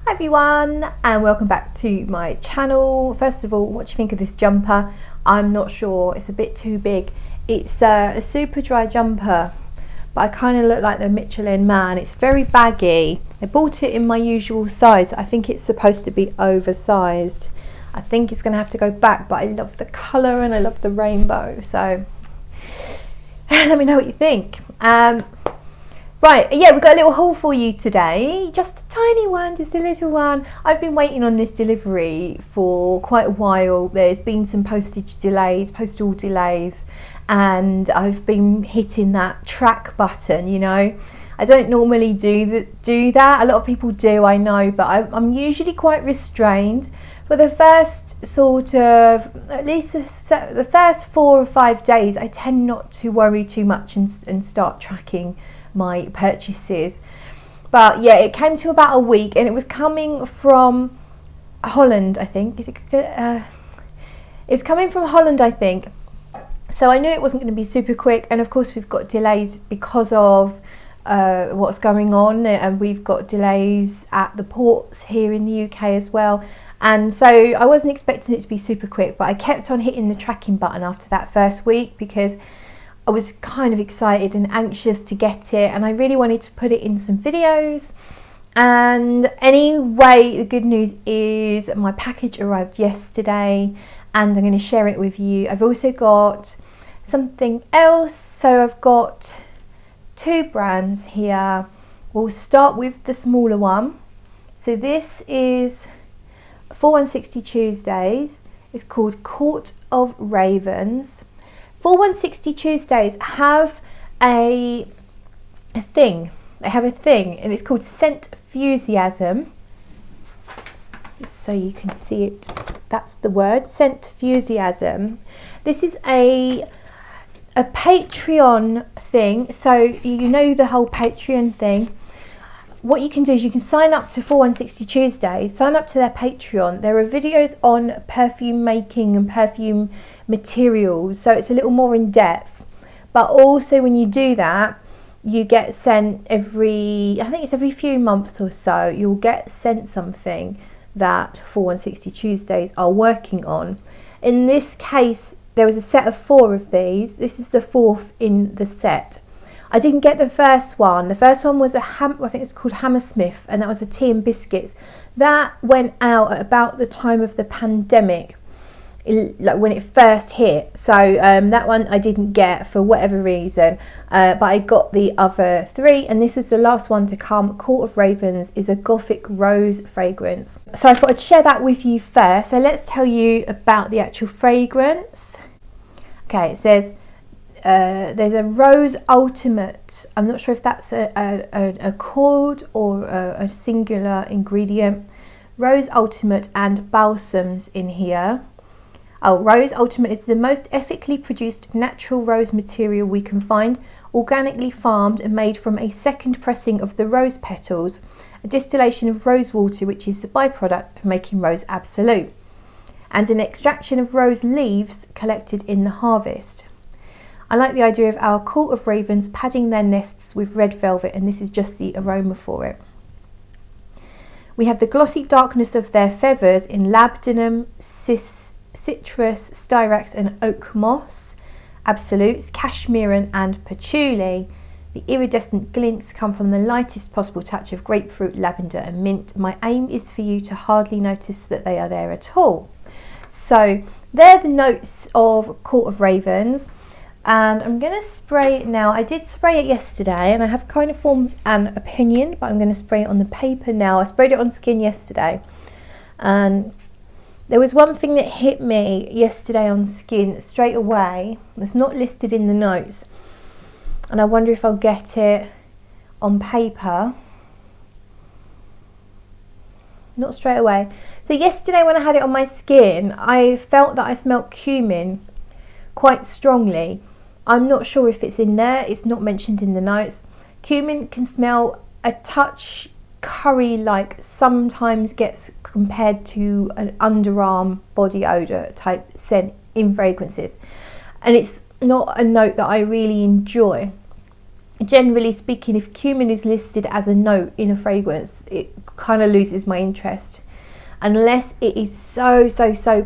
Hi everyone, and welcome back to my channel. First of all, what do you think of this jumper? I'm not sure, it's a bit too big. It's a Superdry jumper, but I kind of look like the Michelin man. It's very baggy. I bought it in my usual size. I think it's supposed to be oversized. I think it's going to have to go back, but I love the colour and I love the rainbow, so let me know what you think. Right, yeah, we've got a little haul for you today. Just a tiny one, just a little one. I've been waiting on this delivery for quite a while. There's been some postal delays, and I've been hitting that track button, you know. I don't normally do that. A lot of people do, I know, but I'm usually quite restrained. For the first sort of, at least the first 4 or 5 days, I tend not to worry too much and start tracking my purchases. But yeah, it came to about a week, and it was coming from Holland, I think. It's coming from Holland, I think. So I knew it wasn't going to be super quick, and of course we've got delays because of what's going on, and we've got delays at the ports here in the UK as well. And so I wasn't expecting it to be super quick, but I kept on hitting the tracking button after that first week because I was kind of excited and anxious to get it, and I really wanted to put it in some videos. And anyway, the good news is my package arrived yesterday, and I'm going to share it with you. I've also got something else, so I've got 2 brands here. We'll start with the smaller one. So this is 4160 Tuesdays. It's called Court of Ravens. 4160 Tuesdays have a thing. They have a thing, and it's called Scentfusiasm. Just so you can see it, that's the word, Scentfusiasm. This is a Patreon thing, so you know the whole Patreon thing. What you can do is you can sign up to 4160 Tuesdays, sign up to their Patreon. There are videos on perfume making and perfume materials, so it's a little more in depth. But also when you do that, you get sent every few months or so, you'll get sent something that 4160 Tuesdays are working on. In this case, there was a set of 4 of these. This is the 4th in the set. I didn't get the first one. The first one was I think it's called Hammersmith, and that was a tea and biscuits. That went out at about the time of the pandemic, like when it first hit. So that one I didn't get for whatever reason, but I got the other 3, and this is the last one to come. Court of Ravens is a gothic rose fragrance. So I thought I'd share that with you first. So let's tell you about the actual fragrance. Okay, it says there's a Rose Ultimate. I'm not sure if that's a chord or a singular ingredient. Rose Ultimate and balsams in here. Oh, Rose Ultimate is the most ethically produced natural rose material we can find, organically farmed and made from a second pressing of the rose petals, a distillation of rose water, which is the byproduct of making rose absolute, and an extraction of rose leaves collected in the harvest. I like the idea of our Court of Ravens padding their nests with red velvet, and this is just the aroma for it. We have the glossy darkness of their feathers in labdanum, citrus, styrax and oak moss, absolutes, cashmeran and patchouli. The iridescent glints come from the lightest possible touch of grapefruit, lavender and mint. My aim is for you to hardly notice that they are there at all. So they're the notes of Court of Ravens. And I'm going to spray it now. I did spray it yesterday, and I have kind of formed an opinion, but I'm going to spray it on the paper now. I sprayed it on skin yesterday, and there was one thing that hit me yesterday on skin straight away that's not listed in the notes, and I wonder if I'll get it on paper. Not straight away. So yesterday when I had it on my skin, I felt that I smelled cumin quite strongly. I'm not sure if it's in there, it's not mentioned in the notes. Cumin can smell a touch curry-like, sometimes gets compared to an underarm body odour type scent in fragrances. And it's not a note that I really enjoy. generally speaking, if cumin is listed as a note in a fragrance, it kind of loses my interest, unless it is so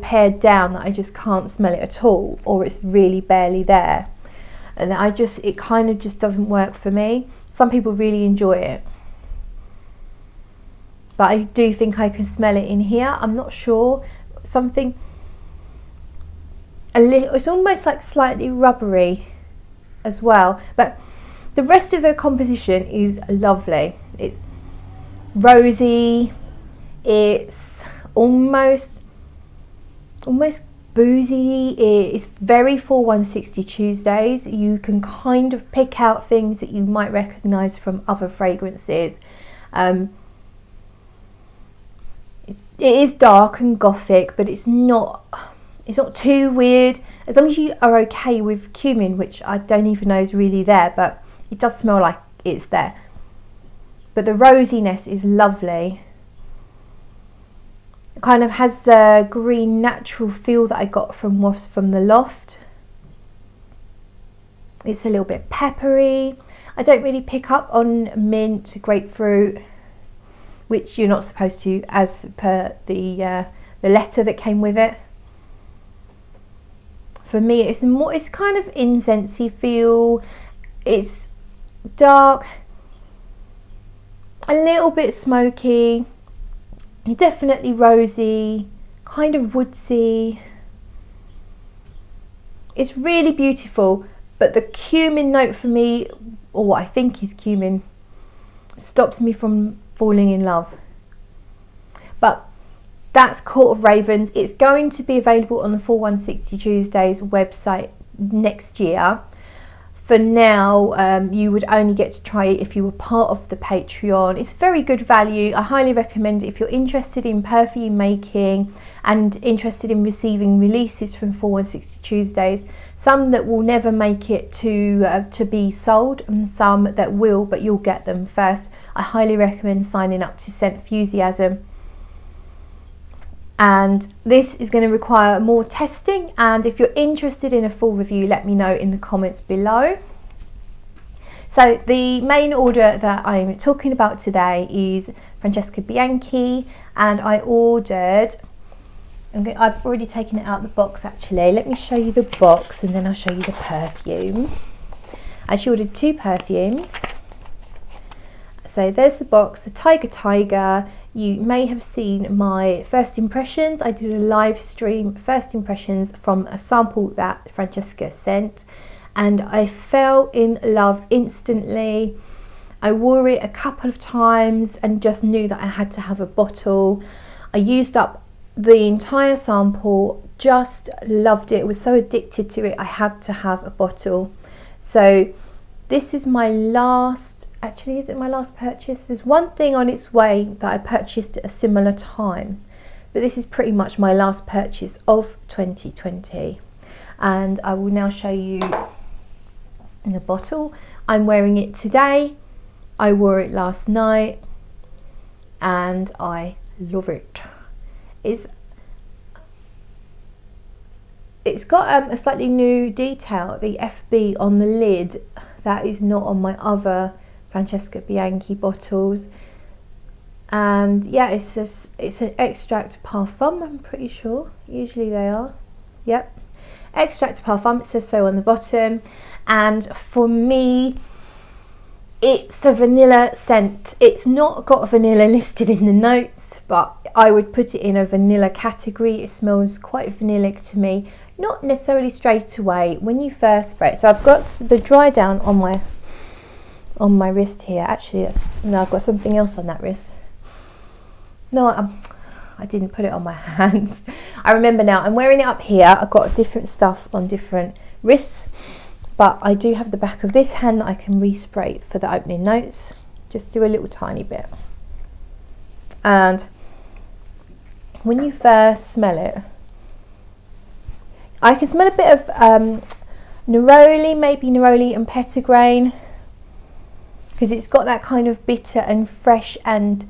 pared down that I just can't smell it at all, or it's really barely there, and it kind of just doesn't work for me. Some people really enjoy it, but I do think I can smell it in here. I'm not sure, something a little, it's almost like slightly rubbery as well, but the rest of the composition is lovely. It's rosy, it's almost boozy, it's very for 160 Tuesdays. You can kind of pick out things that you might recognise from other fragrances. It is dark and gothic, but it's not too weird, as long as you are okay with cumin, which I don't even know is really there, but it does smell like it's there. But the rosiness is lovely. It kind of has the green natural feel that I got from wafts from the loft. It's a little bit peppery. I don't really pick up on mint, grapefruit, which you're not supposed to, as per the letter that came with it. For me, it's kind of incensey feel. It's dark, a little bit smoky, definitely rosy, kind of woodsy. It's really beautiful, but the cumin note for me, or what I think is cumin, stops me from falling in love. But that's Court of Ravens. It's going to be available on the For 160 Tuesdays website next year. For now, you would only get to try it if you were part of the Patreon. It's very good value. I highly recommend it if you're interested in perfume making and interested in receiving releases from For 160 Tuesdays. Some that will never make it to be sold, and some that will, but you'll get them first. I highly recommend signing up to Scenthusiasm. And this is going to require more testing, and if you're interested in a full review, let me know in the comments below. So the main order that I'm talking about today is Francesca Bianchi, and I ordered, I've already taken it out of the box actually. Let me show you the box and then I'll show you the perfume. I actually ordered 2 perfumes. So there's the box, the Tiger. You may have seen my first impressions. I did a live stream first impressions from a sample that Francesca sent, and I fell in love instantly. I wore it a couple of times and just knew that I had to have a bottle. I used up the entire sample, just loved it, was so addicted to it I had to have a bottle. So this is my last, actually, is it my last purchase? There's one thing on its way that I purchased at a similar time, but this is pretty much my last purchase of 2020. And I will now show you the bottle. I'm wearing it today. I wore it last night and I love it. It's got a slightly new detail, the FB on the lid, that is not on my other Francesca Bianchi bottles. And yeah, it's an extract parfum, I'm pretty sure, usually they are. Yep, extract parfum, it says so on the bottom. And for me, it's a vanilla scent. It's not got vanilla listed in the notes, but I would put it in a vanilla category. It smells quite vanillic to me, not necessarily straight away when you first spray it. So I've got the dry down on my wrist here. Actually, no, I've got something else on that wrist. No, I didn't put it on my hands. I remember now, I'm wearing it up here. I've got different stuff on different wrists, but I do have the back of this hand that I can respray for the opening notes. Just do a little tiny bit. And when you first smell it, I can smell a bit of neroli, maybe neroli and petitgrain, because it's got that kind of bitter and fresh and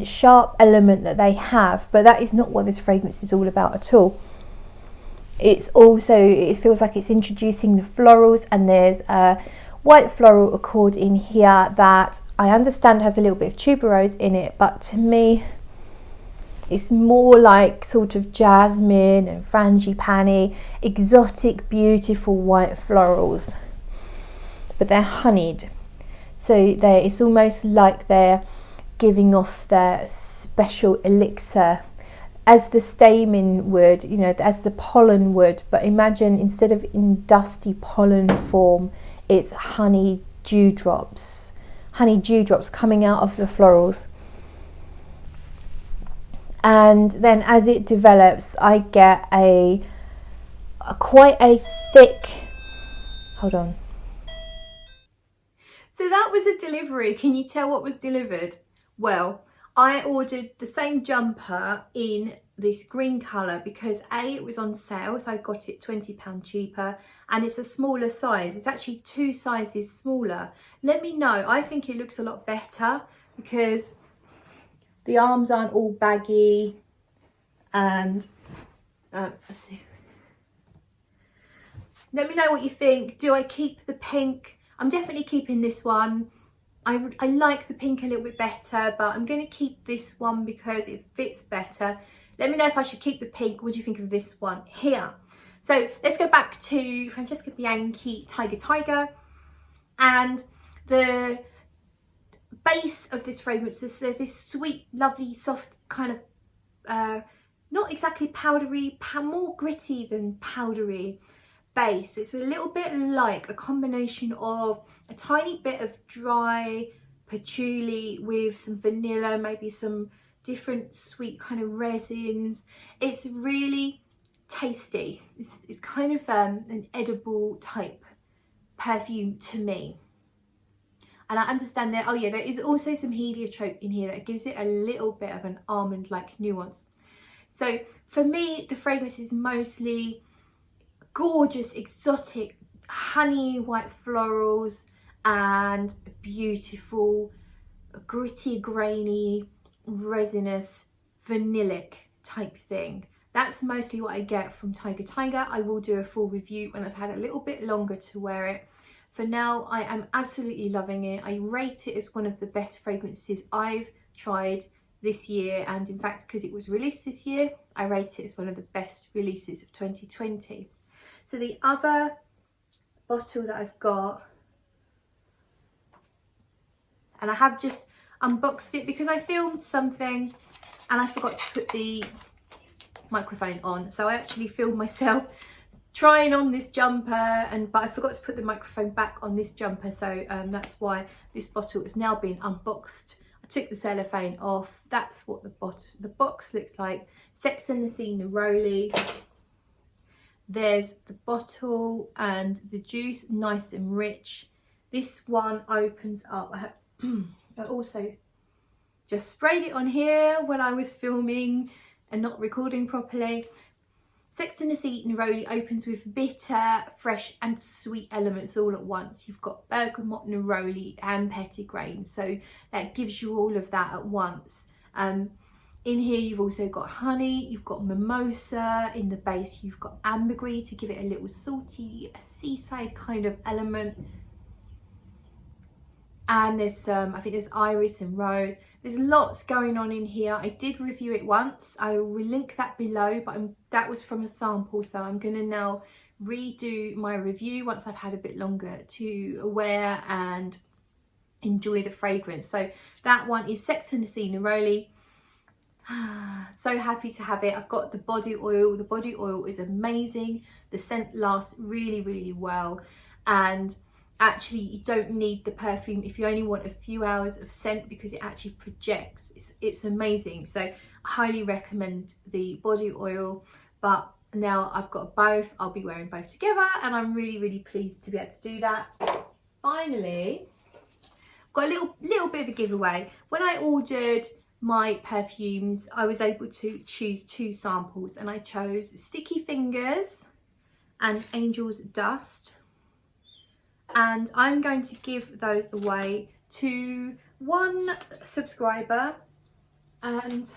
sharp element that they have, but that is not what this fragrance is all about at all. It's also, it feels like it's introducing the florals, and there's white floral accord in here that I understand has a little bit of tuberose in it, but to me it's more like sort of jasmine and frangipani, exotic, beautiful white florals, but they're honeyed. So it's almost like they're giving off their special elixir, as the stamen would, you know, as the pollen would. But imagine, instead of in dusty pollen form, it's honey dewdrops coming out of the florals. And then as it develops, I get quite a thick, hold on. So that was a delivery. Can you tell what was delivered? Well, I ordered the same jumper in this green colour because it was on sale, so I got it £20 cheaper, and it's a smaller size. It's actually 2 sizes smaller. Let me know. I think it looks a lot better because the arms aren't all baggy, and let's see. Let me know what you think. Do I keep the pink? I'm definitely keeping this one. I like the pink a little bit better, but I'm going to keep this one because it fits better. Let me know if I should keep the pink. What do you think of this one here? So let's go back to Francesca Bianchi Tiger. And the base of this fragrance, there's this sweet, lovely, soft kind of, not exactly powdery, more gritty than powdery base. It's a little bit like a combination of a tiny bit of dry patchouli with some vanilla, maybe some different sweet kind of resins. It's really tasty. It's kind of an edible type perfume to me. And I understand that, oh yeah, there is also some heliotrope in here that gives it a little bit of an almond-like nuance. So for me, the fragrance is mostly gorgeous, exotic, honey white florals and beautiful, gritty, grainy, resinous, vanillic type thing. That's mostly what I get from Tiger. I will do a full review when I've had a little bit longer to wear it. For now, I am absolutely loving it. I rate it as one of the best fragrances I've tried this year, and in fact, because it was released this year, I rate it as one of the best releases of 2020. So the other bottle that I've got, and I have just unboxed it because I filmed something and I forgot to put the microphone on. So I actually filmed myself trying on this jumper, but I forgot to put the microphone back on this jumper. So that's why this bottle is now being unboxed. I took the cellophane off. That's what the box looks like. Sexiness Neroli. There's the bottle and the juice, nice and rich. This one opens up. I also just sprayed it on here when I was filming and not recording properly. Sexiness Neroli opens with bitter, fresh and sweet elements all at once. You've got bergamot, neroli and petitgrain, so that gives you all of that at once. In here you've also got honey, you've got mimosa, in the base you've got ambergris to give it a little salty, a seaside kind of element. And there's I think there's iris and rose. There's lots going on in here. I did review it once. I will link that below, but that was from a sample. So I'm gonna now redo my review once I've had a bit longer to wear and enjoy the fragrance. So that one is Sexiness Neroli. So happy to have it. I've got the body oil. The body oil is amazing. The scent lasts really, really well. And actually, you don't need the perfume if you only want a few hours of scent because it actually projects. It's amazing. So I highly recommend the body oil. But now I've got both. I'll be wearing both together and I'm really, really pleased to be able to do that. Finally, got a little bit of a giveaway. When I ordered my perfumes, I was able to choose 2 samples and I chose Sticky Fingers and Angel's Dust. And I'm going to give those away to 1 subscriber. And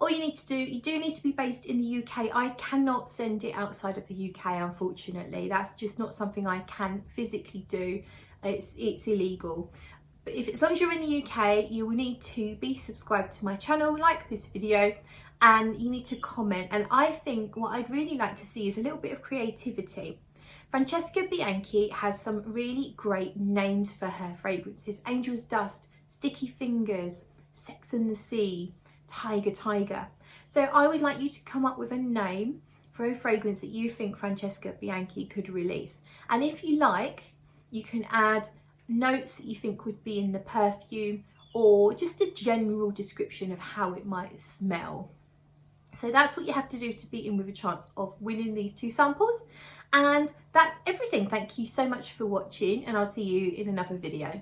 all you need to do, you do need to be based in the UK. I cannot send it outside of the UK, unfortunately. That's just not something I can physically do. it's illegal. But as long as you're in the UK, you will need to be subscribed to my channel, like this video, and you need to comment. And I think what I'd really like to see is a little bit of creativity. Francesca Bianchi has some really great names for her fragrances: Angel's Dust, Sticky Fingers, Sex and the Sea, Tiger. So I would like you to come up with a name for a fragrance that you think Francesca Bianchi could release. And if you like, you can add notes that you think would be in the perfume, or just a general description of how it might smell. So that's what you have to do to be in with a chance of winning these 2 samples. And that's everything. Thank you so much for watching, and I'll see you in another video.